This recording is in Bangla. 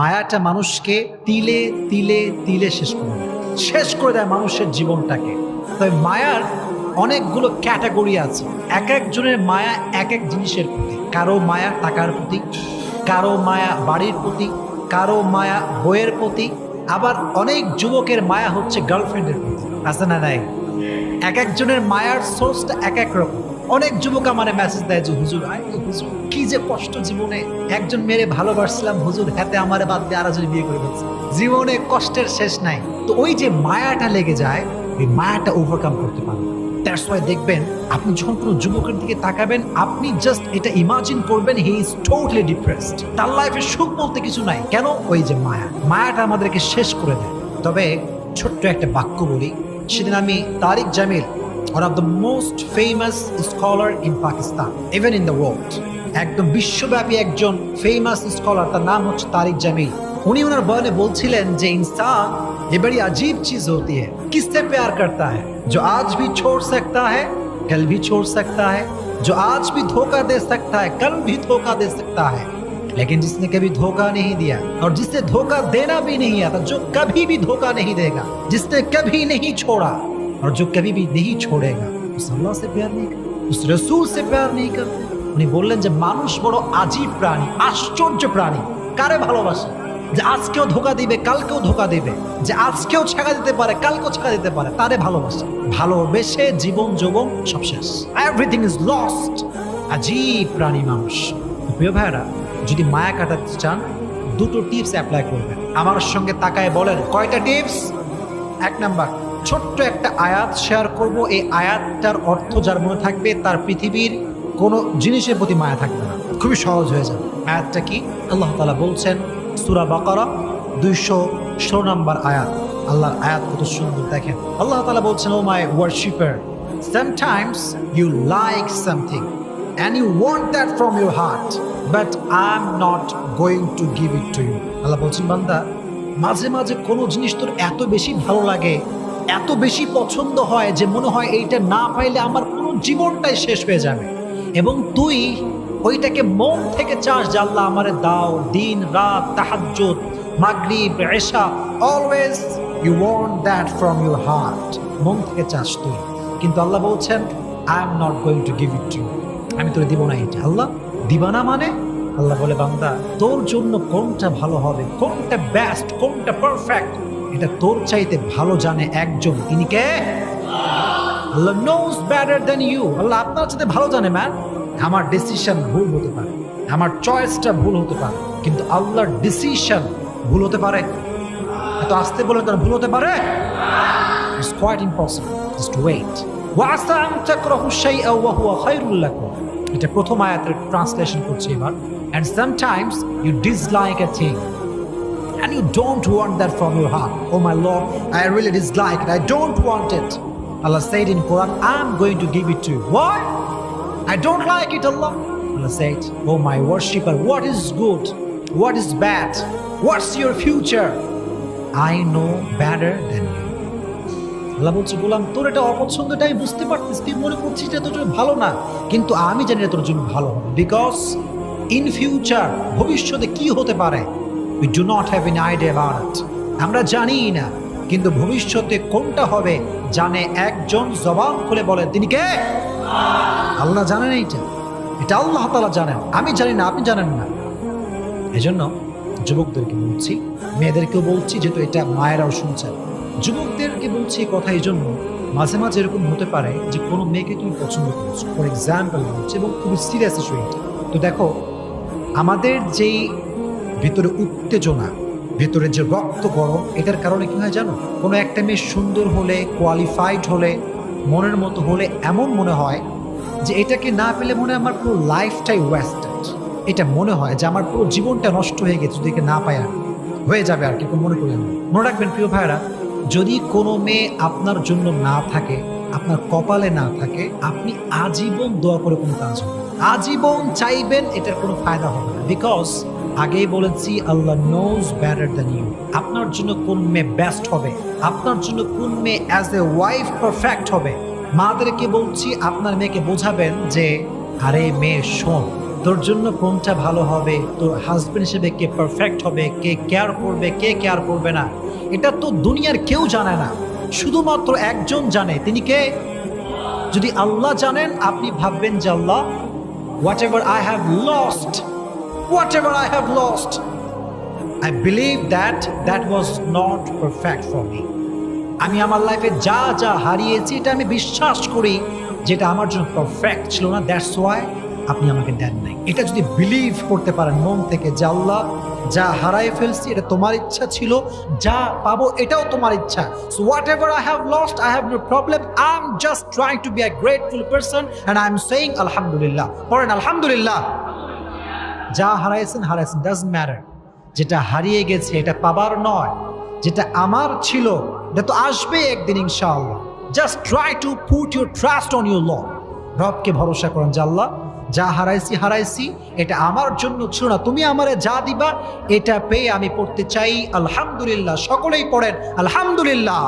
মায়াটা মানুষকে তিলে তিলে তিলে শেষ করে দেয় মানুষের জীবনটাকে। তবে মায়ার অনেকগুলো ক্যাটাগরি আছে। এক একজনের মায়া এক এক জিনিসের প্রতি। কারো মায়া টাকার প্রতি, কারো মায়া বাড়ির প্রতি, কারো মায়া বইয়ের প্রতি, আবার অনেক যুবকের মায়া হচ্ছে গার্লফ্রেন্ডের প্রতি। আছে না নাই? এক একজনের মায়ার সোর্সটা এক এক রকম। অনেক যুবক আমার মেসেজ দেয় যে হুজুর হুজুর কি যে কষ্ট জীবনে, একজন মেয়েরে ভালোবাসলাম হুজুর, হাতে আমারে বাদ দিয়ে আরেকজন বিয়ে করে ফেলছে, জীবনে কষ্টের শেষ নাই। তো ওই যে মায়াটা লেগে যায়, ওই মায়াটা ওভারকাম করতে পারে। দ্যাটস ওয়াই দেখবেন আপনি যখন কোনো যুবকের দিকে তাকাবেন, আপনি জাস্ট এটা ইমাজিন করবেন হি ইজ টোটালি ডিপ্রেসড, তার লাইফে সুখ বলতে কিছু নাই। কেন? ওই যে মায়াটা আমাদেরকে শেষ করে দেয়। তবে ছোট্ট একটা বাক্য বলি, সেদিন আমি তারিক Jamil, one of the most famous scholar in Pakistan, even in the world, একদম বিশ্বব্যাপী একজন ফেমাস স্কলার, তার নাম হচ্ছে তারিক জামিল। উনি ওনার বয়ানে বলছিলেন যে इंसान ये बड़ी अजीब चीज होती है, किससे प्यार करता है जो आज भी छोड़ सकता है कल भी छोड़ सकता है, जो आज भी धोखा दे सकता है कल भी धोखा दे सकता है, लेकिन जिसने कभी धोखा नहीं दिया और जिससे धोखा देना भी नहीं आता, जो कभी भी धोखा नहीं देगा, जिसने कभी नहीं छोड़ा और जो कभी भी नहीं छोड़ेगा, उस अल्लाह से प्यार नहीं करते, उस रसूल से प्यार नहीं करते। উনি বললেন যে মানুষ বড় আজীব প্রাণী, আশ্চর্য প্রাণী। কারে ভালোবাসে? যে আজকেও ধোকা দিবে কালকেও ধোকা দিবে, যে আজকেও ছেঁকা দিতে পারে কালকেও ছেঁকা দিতে পারে, তারে ভালোবাসে। ভালোবেসে জীবন যৌবন সব শেষ, এভরিথিং ইজ লস্ট। আজীব প্রাণী মানুষ। প্রিয় ভাইরা, যদি মায়া কাটাতে চান দুটো টিপস অ্যাপ্লাই করবেন। আমার সঙ্গে তাকায় বলেন কয়টা টিপস? এক নাম্বার, ছোট্ট একটা আয়াত শেয়ার করব। এই আয়াতটার অর্থ যার মনে থাকবে তার পৃথিবীর কোনো জিনিসের প্রতি মায়া থাকবে না, খুবই সহজ হয়ে যাবে। আয়াতটা কি? আল্লাহ তাআলা বলছেন সূরা বাকারা 216 নম্বর আয়াত। আল্লাহর আয়াত কত সুন্দর দেখেন। আল্লাহ তাআলা বলছেন, ও মাই worshipper, sometimes you like something and you want that from your heart, but I'm not going to give it to you. আল্লাহ বলছেন, বান্দা, মাঝে মাঝে কোনো জিনিস তোর এত বেশি ভালো লাগে, এত বেশি পছন্দ হয় যে মনে হয় এইটা না পাইলে আমার পুরো জীবনটাই শেষ হয়ে যাবে, এবং তুই ওইটাকে মন থেকে চাস যে আল্লাহ আমারে দাও। দিন রাত তাহাজ্জুদ মাগরিব ইশা, always you want that from your heart, মন থেকে চাস তুই। কিন্তু আল্লাহ বলছেন, I am not going to give it to you, আমি তোরে দিব না এটা। আল্লাহ দিবা না মানে? আল্লাহ বলে, বান্দা, তোর জন্য কোনটা ভালো হবে, কোনটা বেস্ট, কোনটা পারফেক্ট, এটা তোর চাইতে ভালো জানে একজন। তিনি কে? আল্লাহ knows better than you. আল্লাহ আপনার চাইতে ভালো জানে। ম্যান, আমার ডিসিশন ভুল হতে পারে, আমার চয়েসটা ভুল হতে পারে, কিন্তু আল্লাহর ডিসিশন ভুল হতে পারে? এত আসতে বলে তার ভুল হতে পারে? It's quite impossible. Just wait. وَعَسَىٰ أَن تَكْرَهُوا شَيْئًا وَهُوَ خَيْرٌ لَكُمْ. এটা প্রথম আয়াতের ট্রান্সলেশন করছি এবার। And sometimes you dislike a thing and you don't want that from your heart. Oh my Lord, I really dislike it, I don't want it. Allah said in Quran, I'm going to give it to you. Why? I don't like it, Allah. Allah said, oh my worshipper, what is good, what is bad, what's your future? I know better than you. আল্লাহ বলছে, গোলাম, তোর এটা অপছন্দ, এটা আমি বুঝতে পারছিস, তুই মনে করছিস এটা তোর জন্য ভালো না, কিন্তু আমি জানি এটা তোর জন্য ভালো হবে। বিকজ ইন ফিউচার, ভবিষ্যতে কি হতে পারে, we do not have any idea about it. আমরা জানি না, কিন্তু ভবিষ্যতে কোনটা হবে জানে একজন। জবান খুলে বলেন, তিনি কে? আল্লাহ জানেন। এটা আল্লাহ তাআলা জানেন, আমি জানি না, আপনি জানেন না। এজন্য যুবকদেরকে বলছি, মেয়েদেরকেও বলছি, যেহেতু এটা মায়েরাও শুনছেন, যুবকদেরকে বলছি কথা এই জন্য, মাঝে মাঝে এরকম হতে পারে যে কোনো মেয়েকে তুমি পছন্দ করছো, ফর এক্সাম্পল বলছি, এবং খুবই সিরিয়াস ইস্যু এটা। তো দেখো, আমাদের যেই ভিতরে উত্তেজনা, ভেতরে যে রক্ত গরম, এটার কারণে কি হয় জানো? কোনো একটা মেয়ে সুন্দর হলে, কোয়ালিফাইড হলে, মনের মতো হলে এমন মনে হয় যে এটাকে না পেলে মনে হয় আমার পুরো লাইফটাই ওয়েস্টেড। এটা মনে হয় যে আমার পুরো জীবনটা নষ্ট হয়ে গেছে যদি একে না পাই, আর হয়ে যাবে আর কি, মনে করি আমি। মনে রাখবেন প্রিয় ভাইরা, যদি কোনো মেয়ে আপনার জন্য না থাকে, আপনার কপালে না থাকে, আপনি আজীবন দোয়া করে কোনো কাজ হবে, আজীবন চাইবেন, এটার কোনো ফায়দা হবে না। বিকজ আগেই বলেছি, আল্লাহ নোজ বেটার দ্যান ইউ। আপনার জন্য কোন মেয়ে বেস্ট হবে, আপনার জন্য কোন মেয়ে অ্যাজ এ ওয়াইফ পারফেক্ট হবে। মাদেরকে বলছি, আপনার মেয়েকে বোঝাবেন যে, আরে মেয়ে শোন, তোর জন্য কোনটা ভালো হবে, তোর হাজবেন্ড হিসেবে কে পারফেক্ট হবে, কে কেয়ার করবে, কে কেয়ার করবে না, এটা তো দুনিয়ার কেউ জানে না, শুধুমাত্র একজন জানে। তিনি কে? যদি আল্লাহ জানেন, আপনি ভাববেন যে আল্লাহ, whatever I have lost, whatever I have lost, I believe that that was not perfect for me. আমি আমার লাইফে যা যা হারিয়েছি, এটা আমি বিশ্বাস করি যেটা আমার জন্য পারফেক্ট ছিল না, দ্যাটস ওয়াই আপনি আমাকে দেন নাই। এটা যদি বিলিভ করতে পারেন মন থেকে যে আল্লাহ, যা হারাই ফেলছি এটা তোমার ইচ্ছা ছিল, যা পাবো এটাও তোমার ইচ্ছা। So whatever I have lost, I have no problem, I am just trying to be a grateful person and I am saying আলহামদুলিল্লাহ। পড়েন আলহামদুলিল্লাহ। যা হারাইছেন হারাইছেন, ডাজন্ট ম্যাটার। যেটা হারিয়ে গেছে এটা পাবার নয়, যেটা আমার ছিল এটা তো আসবে একদিন ইনশাআল্লাহ। Just try to put your trust on your Lord. রবকে ভরসা করেন যে আল্লাহ, যা হারাইছি হারাইছি, এটা আমার জন্য ছিল না, তুমি আমারে যা দিবা এটা পেয়ে আমি পড়তে চাই আলহামদুলিল্লাহ। সকলেই পড়েন আলহামদুলিল্লাহ।